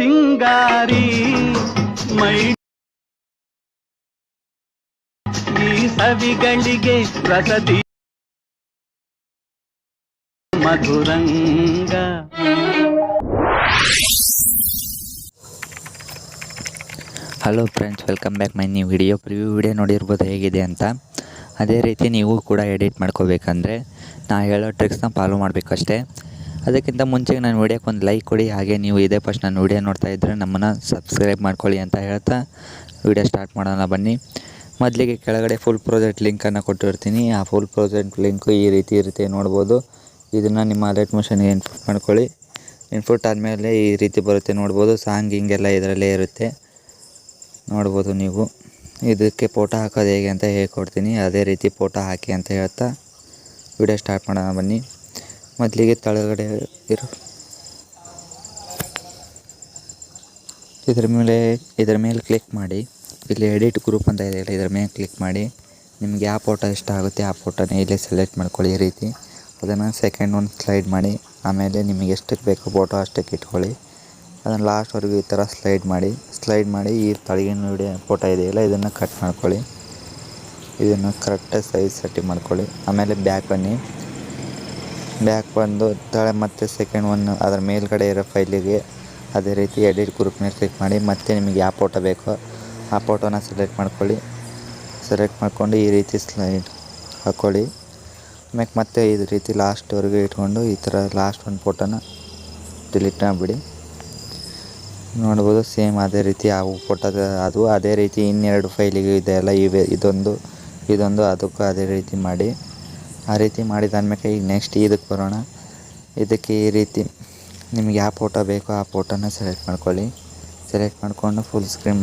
ಸಿಂಗಾರಿ ಮೈ ಈ ಸವಿಗಳಿಗೆ ರಸದಿ ಮಧುರಂಗ. Hello friends, welcome back my new video. Preview video ನೋಡಿರ್ಬೋದು ಹೇಗಿದೆ ಅಂತ. ಅದೇ ರೀತಿ ನೀವು ಕೂಡ ಎಡಿಟ್ ಮಾಡ್ಕೋಬೇಕಂದ್ರೆ ನಾ ಹೇಳೋ ಟ್ರಿಕ್ಸ್ನ ಫಾಲೋ ಮಾಡಬೇಕಷ್ಟೇ. ಅದಕ್ಕಿಂತ ಮುಂಚೆ ನಾನು ವಿಡಿಯೋಕ್ಕೆ ಒಂದು ಲೈಕ್ ಕೊಡಿ. ಹಾಗೆ ನೀವು ಇದೇ ಫಸ್ಟ್ ನಾನು ವಿಡಿಯೋ ನೋಡ್ತಾ ಇದ್ದರೆ ನಮ್ಮನ್ನು ಸಬ್ಸ್ಕ್ರೈಬ್ ಮಾಡ್ಕೊಳ್ಳಿ ಅಂತ ಹೇಳ್ತಾ ವಿಡಿಯೋ ಸ್ಟಾರ್ಟ್ ಮಾಡೋಣ ಬನ್ನಿ. ಮೊದಲಿಗೆ ಕೆಳಗಡೆ ಫುಲ್ ಪ್ರಾಜೆಕ್ಟ್ ಲಿಂಕನ್ನು ಕೊಟ್ಟಿರ್ತೀನಿ. ಆ ಫುಲ್ ಪ್ರಾಜೆಕ್ಟ್ ಲಿಂಕು ಈ ರೀತಿ ಇರುತ್ತೆ ನೋಡ್ಬೋದು. ಇದನ್ನು ನಿಮ್ಮ ಅಲರ್ಟ್ ಮೋಷನ್ಗೆ ಇನ್ಪುಟ್ ಮಾಡ್ಕೊಳ್ಳಿ. ಇನ್ಪುಟ್ ಆದಮೇಲೆ ಈ ರೀತಿ ಬರುತ್ತೆ ನೋಡ್ಬೋದು. ಸಾಂಗ್ ಹಿಂಗೆಲ್ಲ ಇದರಲ್ಲೇ ಇರುತ್ತೆ ನೋಡ್ಬೋದು ನೀವು. ಇದಕ್ಕೆ ಫೋಟೋ ಹಾಕೋದು ಹೇಗೆ ಅಂತ ಹೇಳ್ಕೊಡ್ತೀನಿ. ಅದೇ ರೀತಿ ಫೋಟೋ ಹಾಕಿ ಅಂತ ಹೇಳ್ತಾ ವಿಡಿಯೋ ಸ್ಟಾರ್ಟ್ ಮಾಡೋಣ ಬನ್ನಿ. ಮೊದಲಿಗೆ ಕೆಳಗಡೆ ಇರೋ ಇದರ ಮೇಲೆ ಕ್ಲಿಕ್ ಮಾಡಿ. ಇಲ್ಲಿ ಎಡಿಟ್ ಗ್ರೂಪ್ ಅಂತ ಇದೆಯಲ್ಲ, ಇದರ ಮೇಲೆ ಕ್ಲಿಕ್ ಮಾಡಿ. ನಿಮ್ಗೆ ಯಾವ ಫೋಟೋ ಇಷ್ಟ ಆಗುತ್ತೆ ಆ ಫೋಟೋನ ಇಲ್ಲಿ ಸೆಲೆಕ್ಟ್ ಮಾಡ್ಕೊಳ್ಳಿ. ಈ ರೀತಿ ಅದನ್ನು ಸೆಕೆಂಡ್ ಒಂದು ಸ್ಲೈಡ್ ಮಾಡಿ. ಆಮೇಲೆ ನಿಮಗೆ ಎಷ್ಟಕ್ಕೆ ಬೇಕೋ ಫೋಟೋ ಅಷ್ಟಕ್ಕೆ ಇಟ್ಕೊಳ್ಳಿ. ಅದನ್ನು ಲಾಸ್ಟ್ವರೆಗೂ ಈ ಥರ ಸ್ಲೈಡ್ ಮಾಡಿ ಈ ತಳಗಿನ ವಿಡಿಯೋ ಫೋಟೋ ಇದೆಯಲ್ಲ ಇದನ್ನು ಕಟ್ ಮಾಡ್ಕೊಳ್ಳಿ. ಇದನ್ನು ಕರೆಕ್ಟಾಗಿ ಸೈಜ್ ಸೆಟ್ಟಿಂಗ್ ಮಾಡ್ಕೊಳ್ಳಿ. ಆಮೇಲೆ ಬ್ಯಾಕ್ ಬಂದು ತಳೆ ಮತ್ತೆ ಸೆಕೆಂಡ್ ಒನ್ ಅದರ ಮೇಲ್ಗಡೆ ಇರೋ ಫೈಲಿಗೆ ಅದೇ ರೀತಿ ಎಡಿಟ್ ಗ್ರೂಪ್ ಮೇಲೆ ಕ್ಲಿಕ್ ಮಾಡಿ. ಮತ್ತೆ ನಿಮಗೆ ಯಾವ ಫೋಟೋ ಬೇಕೋ ಆ ಫೋಟೋನ ಸೆಲೆಕ್ಟ್ ಮಾಡ್ಕೊಂಡು ಈ ರೀತಿ ಸ್ಲೈಡ್ ಹಾಕ್ಕೊಳ್ಳಿ. ಆಮೇಲೆ ಮತ್ತೆ ಈ ರೀತಿ ಲಾಸ್ಟ್ವರೆಗೂ ಇಟ್ಕೊಂಡು ಈ ಥರ ಲಾಸ್ಟ್ ಒಂದು ಫೋಟೋನ ಡಿಲೀಟ್ ಮಾಡಿಬಿಡಿ. ನೋಡ್ಬೋದು ಸೇಮ್ ಅದೇ ರೀತಿ ಆ ಫೋಟೋದ ಅದು ಅದೇ ರೀತಿ ಇನ್ನೆರಡು ಫೈಲಿಗೆ ಇದೆಯಲ್ಲ ಇದೊಂದು ಅದಕ್ಕೂ ಅದೇ ರೀತಿ ಮಾಡಿ. ಆ ರೀತಿ ಮಾಡಿದಾದ್ಮೇಲೆ ಈಗ ನೆಕ್ಸ್ಟ್ ಇದಕ್ಕೆ ಬರೋಣ. ಇದಕ್ಕೆ ಈ ರೀತಿ ನಿಮ್ಗೆ ಯಾವ ಫೋಟೋ ಬೇಕೋ ಆ ಫೋಟೋನ ಸೆಲೆಕ್ಟ್ ಮಾಡ್ಕೊಂಡು ಫುಲ್ ಸ್ಕ್ರೀನ್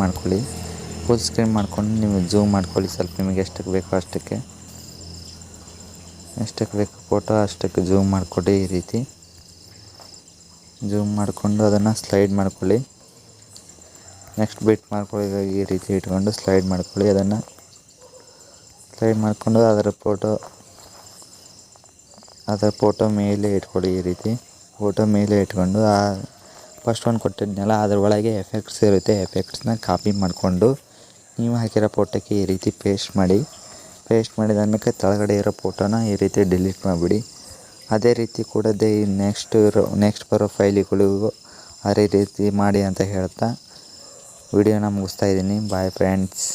ಮಾಡ್ಕೊಂಡು ನೀವು ಝೂಮ್ ಮಾಡ್ಕೊಳ್ಳಿ. ಸ್ವಲ್ಪ ನಿಮಗೆ ಎಷ್ಟಕ್ಕೆ ಬೇಕೋ ಅಷ್ಟಕ್ಕೆ ಫೋಟೋ ಅಷ್ಟಕ್ಕೆ ಝೂಮ್ ಮಾಡಿಕೊಡಿ. ಈ ರೀತಿ ಝೂಮ್ ಮಾಡಿಕೊಂಡು ಅದನ್ನು ಸ್ಲೈಡ್ ಮಾಡ್ಕೊಳ್ಳಿ. ನೆಕ್ಸ್ಟ್ ಬಿಟ್ ಮಾಡ್ಕೊಳ್ಳಿ. ಈ ರೀತಿ ಇಟ್ಕೊಂಡು ಸ್ಲೈಡ್ ಮಾಡ್ಕೊಳ್ಳಿ. ಅದನ್ನು ಸ್ಲೈಡ್ ಮಾಡಿಕೊಂಡು ಅದರ ಫೋಟೋ ಮೇಲೆ ಇಟ್ಕೊಳ್ಳಿ. ಈ ರೀತಿ ಫೋಟೋ ಮೇಲೆ ಇಟ್ಕೊಂಡು ಆ ಫಸ್ಟ್ ಒಂದು ಕೊಟ್ಟಿದ್ನಲ್ಲ ಅದ್ರ ಒಳಗೆ ಎಫೆಕ್ಟ್ಸ್ ಇರುತ್ತೆ. ಎಫೆಕ್ಟ್ಸ್ನ ಕಾಪಿ ಮಾಡಿಕೊಂಡು ನೀವು ಹಾಕಿರೋ ಫೋಟೋಕ್ಕೆ ಈ ರೀತಿ ಪೇಸ್ಟ್ ಮಾಡಿದಾದ್ಮೇಲೆ ಕೆಳಗಡೆ ಇರೋ ಫೋಟೋನ ಈ ರೀತಿ ಡಿಲೀಟ್ ಮಾಡಿಬಿಡಿ. ಅದೇ ರೀತಿ ಕೂಡ ನೆಕ್ಸ್ಟ್ ಬರೋ ಫೈಲಿಗಳಿಗೂ ಅದೇ ರೀತಿ ಮಾಡಿ ಅಂತ ಹೇಳ್ತಾ ವಿಡಿಯೋನ ಮುಗಿಸ್ತಾ ಇದ್ದೀನಿ. Bye friends.